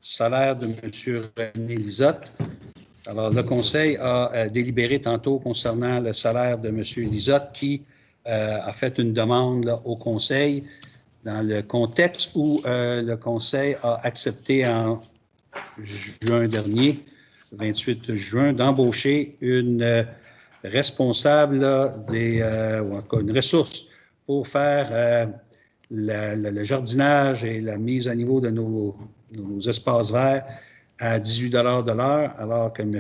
salaire de M. René Lisotte. Alors, le Conseil a délibéré tantôt concernant le salaire de M. Lisotte qui a fait une demande là, au Conseil dans le contexte où le Conseil a accepté en juin dernier, 28 juin, d'embaucher une responsable là, ou encore une ressource pour faire le jardinage et la mise à niveau de nos espaces verts à 18 $ de l'heure, alors que M.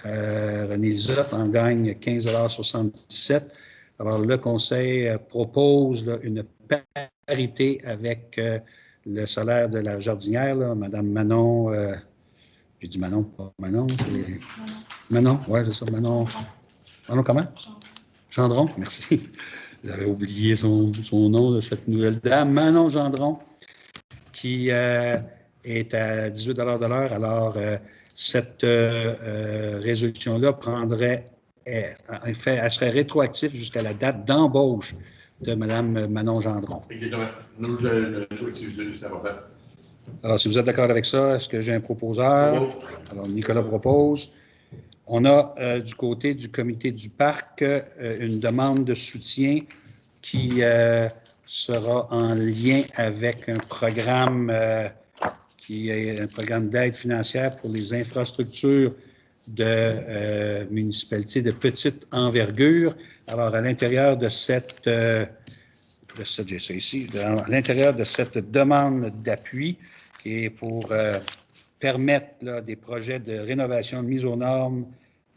René Lisotte en gagne 15,77 $. Alors, le Conseil propose là, une parité avec le salaire de la jardinière, là, Mme Manon, j'ai dit Manon, pas Manon. Manon, oui, c'est ça, Manon. Manon comment? Gendron, merci. J'avais oublié son nom de cette nouvelle dame. Manon Gendron, qui est à 18 $ de l'heure. Alors, cette résolution-là prendrait, en fait, elle serait rétroactive jusqu'à la date d'embauche de Mme Manon Gendron. Alors, si vous êtes d'accord avec ça, est-ce que j'ai un proposeur? Alors, Nicolas propose. On a du côté du comité du parc une demande de soutien qui sera en lien avec un programme qui est un programme d'aide financière pour les infrastructures de municipalités de petite envergure. Alors, à l'intérieur de cette, j'ai ça ici, à l'intérieur de cette demande d'appui qui est pour permettre là, des projets de rénovation, de mise aux normes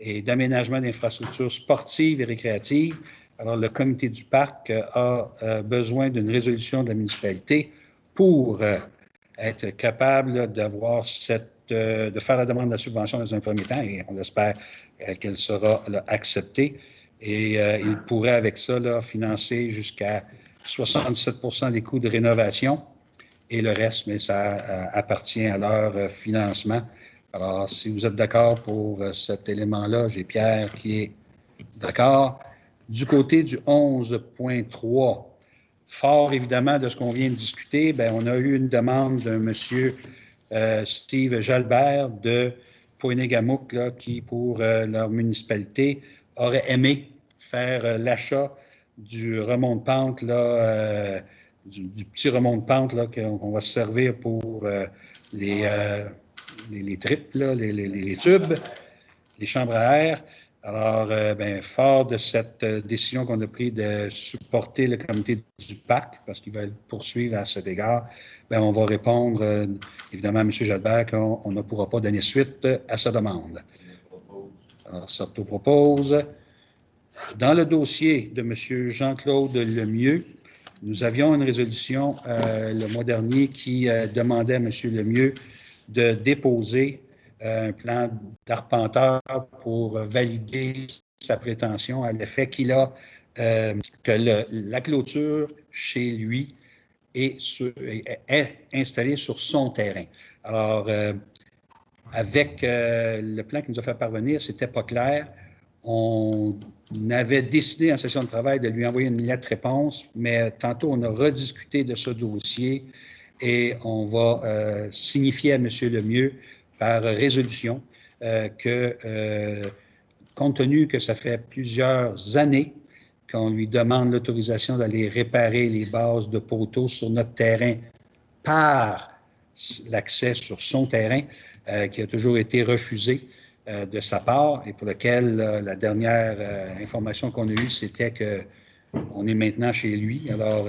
et d'aménagement d'infrastructures sportives et récréatives. Alors, le comité du parc a besoin d'une résolution de la municipalité pour être capable d'avoir de faire la demande de la subvention dans un premier temps, et on espère qu'elle sera là, acceptée. Et il pourrait, avec ça, là, financer jusqu'à 67% des coûts de rénovation, et le reste, mais ça appartient à leur financement. Alors, si vous êtes d'accord pour cet élément-là, j'ai Pierre qui est d'accord. Du côté du 11.3, fort évidemment de ce qu'on vient de discuter, bien, on a eu une demande d'un monsieur Steve Jalbert de Pointe-Gamouk, là, qui, pour leur municipalité, aurait aimé faire l'achat du remont de pente, là, du petit remont de pente là, qu'on va se servir pour les tripes, là, les tubes, les chambres à air. Alors, bien, fort de cette décision qu'on a prise de supporter le comité du parc, parce qu'ils veulent poursuivre à cet égard, bien, on va répondre, évidemment, à M. Jalbert qu'on ne pourra pas donner suite à sa demande. Alors, Sarto propose. Dans le dossier de M. Jean-Claude Lemieux, nous avions une résolution le mois dernier qui demandait à M. Lemieux de déposer un plan d'arpenteur pour valider sa prétention à l'effet qu'il a que la clôture chez lui est installée sur son terrain. Alors, avec le plan qu'il nous a fait parvenir, ce n'était pas clair. On avait décidé en session de travail de lui envoyer une lettre-réponse, mais tantôt, on a rediscuté de ce dossier et on va signifier à M. Lemieux par résolution que, compte tenu que ça fait plusieurs années qu'on lui demande l'autorisation d'aller réparer les bases de poteaux sur notre terrain par l'accès sur son terrain, qui a toujours été refusé de sa part et pour lequel la dernière information qu'on a eue, c'était qu'on est maintenant chez lui. Alors,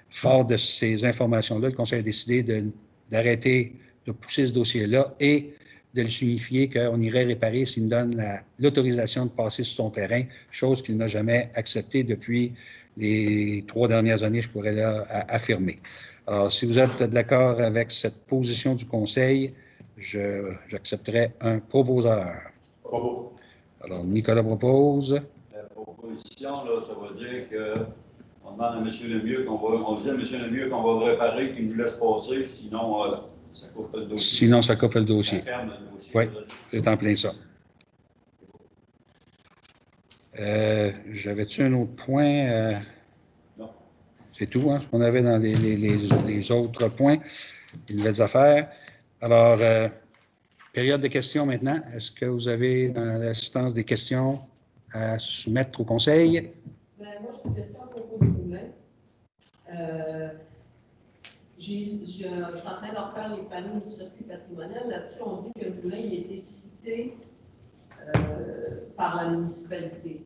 fort de ces informations-là, le Conseil a décidé d'arrêter de pousser ce dossier-là et de lui signifier qu'on irait réparer s'il nous donne l'autorisation de passer sur son terrain, chose qu'il n'a jamais acceptée depuis les 3 dernières années, je pourrais là affirmer. Alors, si vous êtes d'accord avec cette position du Conseil, j'accepterai un proposeur. Bravo. Alors, Nicolas propose. La proposition, là, ça veut dire qu'on demande à M. Lemieux on dit à M. Lemieux qu'on va le réparer, qu'il nous laisse passer, sinon ça coupe le dossier. Sinon, ça coupe le dossier. Ça ferme le dossier. Oui, c'est en plein ça. J'avais-tu un autre point? Non. C'est tout, hein, ce qu'on avait dans les autres points, les nouvelles affaires. Alors, période de questions maintenant. Est-ce que vous avez dans l'assistance des questions à soumettre au Conseil? Bien, moi, j'ai une question à propos du moulin. Je suis en train de refaire les panneaux du circuit patrimonial. Là-dessus, on dit que le moulin il a été cité par la municipalité.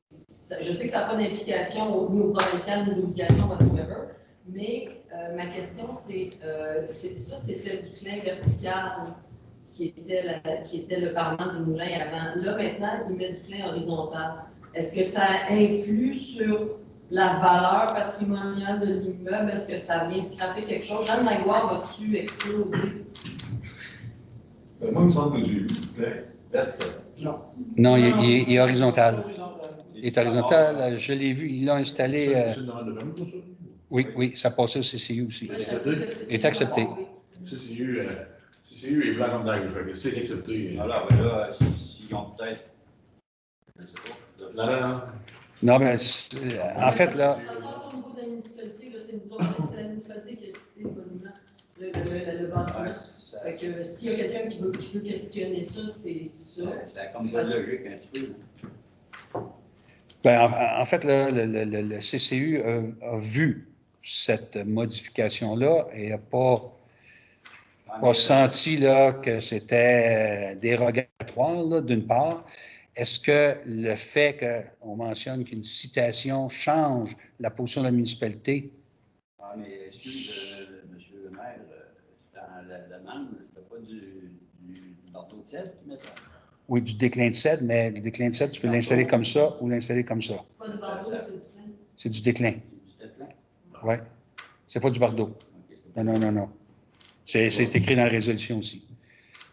Je sais que ça n'a pas d'implication au niveau provincial ni d'obligation whatsoever, mais ma question, c'est ça, c'était du clin vertical qui était le parlement du moulin avant. Là, maintenant, il met du clin horizontal. Est-ce que ça influe sur la valeur patrimoniale de l'immeuble? Est-ce que ça vient scraper quelque chose? Jeanne Magloire, va-tu exploser? Moi, il me semble que j'ai vu. Non. Non, il est horizontal. Il est horizontal. Je l'ai vu, il l'a installé. C'est une demande de permis pour ça? Oui, ça passait au CCU aussi. C'est est accepté. CCU est blanc comme neige, fait que c'est accepté. Alors, là, s'ils ont peut-être. Je sais pas. Non. Non, mais en fait, là. Ça se passe au niveau de la municipalité, c'est la municipalité qui a cité le monument, le bâtiment. Ouais, Fait que s'il y a quelqu'un qui peut questionner ça, c'est ça. ça comme pas logique un petit peu. Ben, en fait, le CCU a vu cette modification-là et n'a pas senti là, que c'était dérogatoire, là, d'une part. Est-ce que le fait qu'on mentionne qu'une citation change la position de la municipalité? Ah, mais excuse, monsieur le maire, dans la demande, c'était pas du bardeau de cèdre qui mettait? Oui, du déclin de cèdre, mais le déclin de cèdre, tu peux l'installer comme ça ou l'installer comme ça. Pas de bardeau, c'est du C'est du plein. déclin. C'est du déclin? Oui. C'est pas du bardeau. Non. C'est écrit dans la résolution aussi.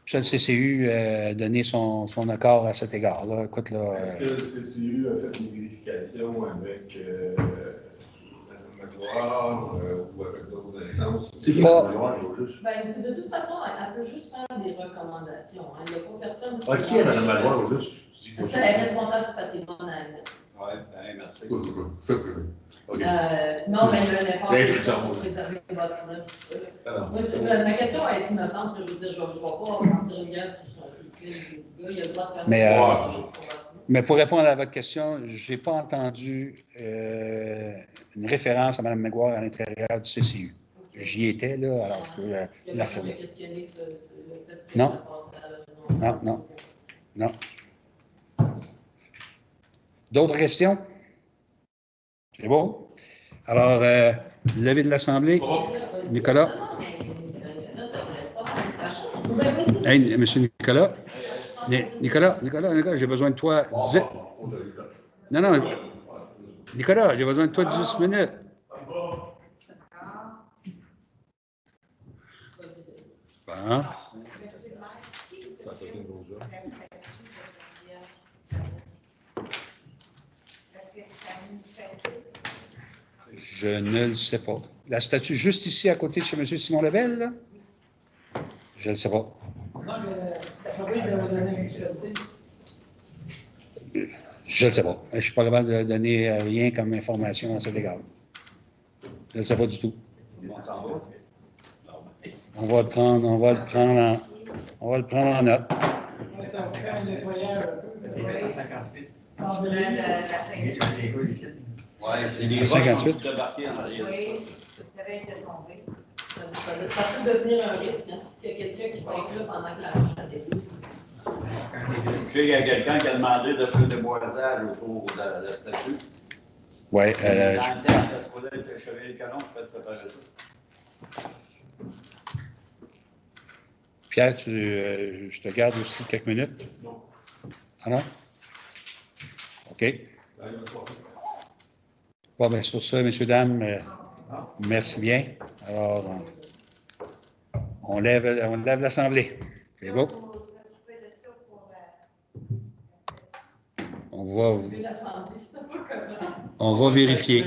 Puis ça, le CCU a donné son accord à cet égard. Là. Écoute, là, est-ce que le CCU a fait une vérification avec Mme Magloire ou avec d'autres instances? C'est qui Pas- Mme Magloire, il va juste. Ben, de toute façon, elle peut juste faire des recommandations. Hein. Il n'y a pas personne Ah, qui est Mme Magloire, il va juste? C'est la responsable du patrimoine à l'Est. Oui, bien, merci. OK. Non, mais il y a un effort L'impression. pour préserver les bâtiments et tout ça. Alors, Moi, ma question est innocente. Je veux dire, je ne vais pas mentir une gueule sur le clé du gars. Il a le droit de faire Mais, ça. mais pour répondre à votre question, je n'ai pas entendu une référence à Mme Maguire à l'intérieur du CCU. J'y étais, là, alors je peux Il y a personne l'affirmer. qui a questionné le fait que Non. ça passe à Non. D'autres questions? C'est bon? Alors, levée de l'Assemblée. Nicolas? Hey, monsieur Nicolas? Nicolas, j'ai besoin de toi. Non. Nicolas, j'ai besoin de toi 10 minutes. Bon. Je ne le sais pas. La statue juste ici à côté de chez M. Simon Lebel, là? Je ne le sais pas. Je ne sais pas. Je ne suis pas capable de donner rien comme information à cet égard. Je ne sais pas du tout. On va le prendre en note. Oui, c'est les À 58. qui débarqués en arrière de ça. Ça peut devenir un risque hein, s'il y a quelqu'un qui passe là pendant que la marche a été. Je sais qu'il y a quelqu'un qui a demandé de faire des boisages autour de la statue. Oui. Dans le texte, ça se pourrait être le Chevalier Colomb qui fait séparer ça. Pierre, je te garde aussi quelques minutes. Non. Ah non? OK. Bon, bien, sur ça, messieurs, dames, merci bien. Alors, on lève l'Assemblée. C'est beau? On va vérifier.